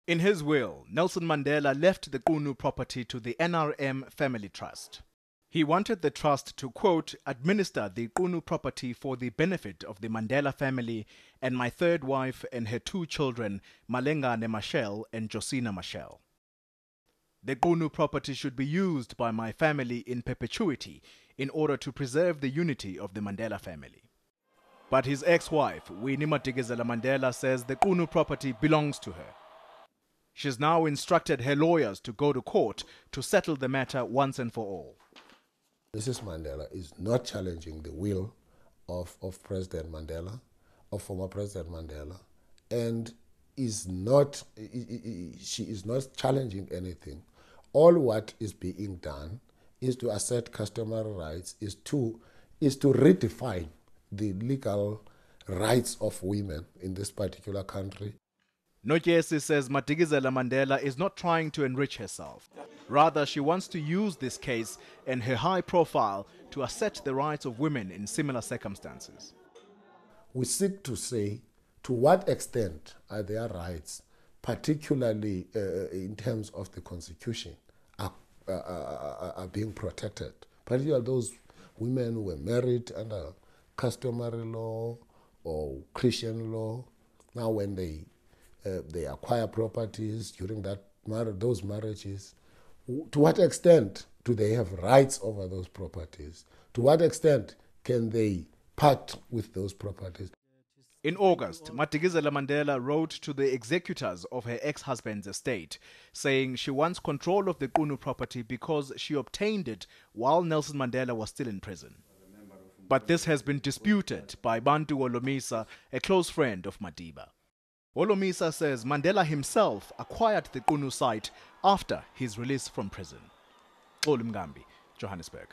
In his will, Nelson Mandela left the Qunu property to the NRM Family Trust. He wanted the trust to, quote, administer the Qunu property for the benefit of the Mandela family and my third wife and her two children, Malengane Mashel and Josina Mashel. The Qunu property should be used by my family in perpetuity in order to preserve the unity of the Mandela family. But his ex-wife, Winnie Madikizela-Mandela, says the Qunu property belongs to her. She's now instructed her lawyers to go to court to settle the matter once and for all. Mrs. Mandela is not challenging the will of President Mandela, of former President Mandela, and she is not challenging anything. All what is being done is to assert customary rights, is to redefine the legal rights of women in this particular country. Notyesi says Madikizela-Mandela is not trying to enrich herself. Rather, she wants to use this case and her high profile to assert the rights of women in similar circumstances. We seek to say to what extent are their rights, particularly in terms of the Constitution, are being protected. Particularly those women who were married under customary law or Christian law. Now when they acquire properties during those marriages, to what extent do they have rights over those properties? To what extent can they part with those properties? In August, Madikizela-Mandela wrote to the executors of her ex-husband's estate, saying she wants control of the Qunu property because she obtained it while Nelson Mandela was still in prison. But this has been disputed by Bantu Olomisa, a close friend of Madiba. Olomisa says Mandela himself acquired the Qunu site after his release from prison. Johannesburg.